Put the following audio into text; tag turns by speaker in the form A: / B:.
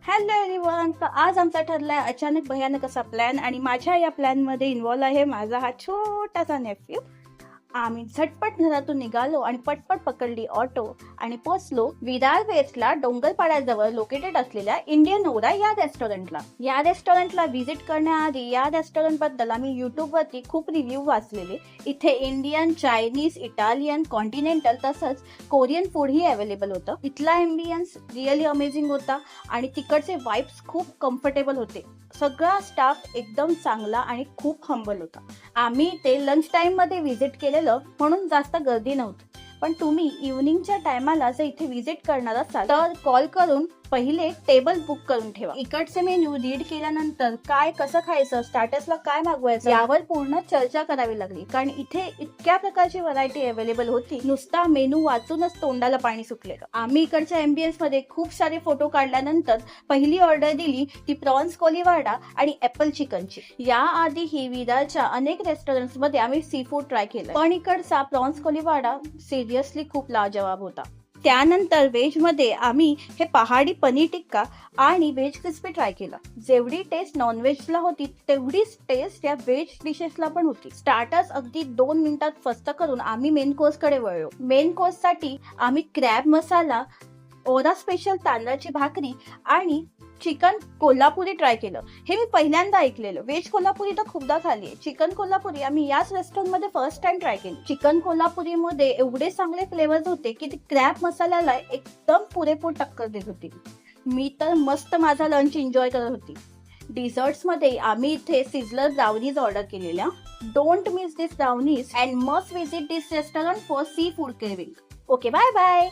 A: Hello everyone. तर आज आमचा ठरलाय अचानक भयानक असा प्लॅन आणि माझ्या या प्लॅन मध्ये इन्व्हॉल्व आहे माझा हा छोटासा नेफ्यू. आम्ही झटपट घरातून निघालो आणि पटपट पकडली ऑटो आणि पोहोचलो विरार वेस्टला डोंगरपाड्याजवळ लोकेटेड असलेल्या इंडियन ओरा या रेस्टॉरंटला. या रेस्टॉरंटला व्हिजिट करण्याआधी या रेस्टॉरंट बद्दल आम्ही युट्यूब वरती खूप रिव्ह्यू वाचलेले. इथे इंडियन, चायनीज, इटालियन, कॉन्टिनेंटल तसंच कोरियन फूड ही अवेलेबल होतं. इथला एम्बियन्स रिअली अमेझिंग होता आणि तिकडचे वाइब्स खूप कम्फर्टेबल होते. सगळा स्टाफ एकदम चांगला आणि खूप हंबल होता. आम्ही ते लंच टाइम मध्ये व्हिजिट केलेलं म्हणून जास्त गर्दी नव्हती. पण तुम्ही इव्हनिंगच्या टायमाला जर इथे व्हिजिट करणार असाल तर कॉल करून पहिले टेबल बुक करून ठेवा. इकडचे मेन्यू रीड केल्यानंतर काय कसं खायचं, स्टार्टर्सला काय मागवायचं यावर पूर्ण चर्चा करावी लागली, कारण इथे इतक्या प्रकारची व्हरायटी अवेलेबल होती. नुसता मेनू वाचूनच तोंडाला पाणी सुटलेलं. आम्ही इकडच्या एम्बियन्स मध्ये खूप सारे फोटो काढल्यानंतर पहिली ऑर्डर दिली ती प्रॉन्स कोलीवाडा आणि ॲपल चिकनची. याआधीही विरारच्या अनेक रेस्टॉरंट्स मध्ये आम्ही सी फूड ट्राय केलं, पण इकडचा प्रॉन्स कोलीवाडा सिरियसली खूप लाजवाब होता. त्यानंतर व्हेज मध्ये आम्ही हे पहाडी पनीर टिक्का आणि व्हेज क्रिस्पी ट्राय केलं. जेवढी टेस्ट नॉनव्हेजला होती तेवढीच टेस्ट या व्हेज डिशेसला पण होती. स्टार्टर्स अगदी 2 मिनिटात फस्त करून आम्ही मेन कोर्स कडे वळलो. मेन कोर्स साठी आम्ही क्रॅब मसाला, ओरा स्पेशल तांदळाची भाकरी आणि चिकन कोल्हापुरी ट्राय केलं. हे मी पहिल्यांदा ऐकलेलं. व्हेज कोल्हापुरी तर खूपदा खाली आहे. चिकन कोल्हापुरी आम्ही याच रेस्टॉरंट मध्ये फर्स्ट टाइम ट्राय केली. चिकन कोल्हापुरी मध्ये एवढे चांगले फ्लेवर्स होते की ते क्रॅब मसाल्याला एकदम पुरेपूर टक्कर देत होती. मी तर मस्त माझा लंच एन्जॉय करत होती. डिझर्ट्स मध्ये आम्ही इथे सिझलर ब्राउनीज ऑर्डर केलेल्या. Don't miss this brownies and must visit this restaurant for seafood craving. Okay, bye bye.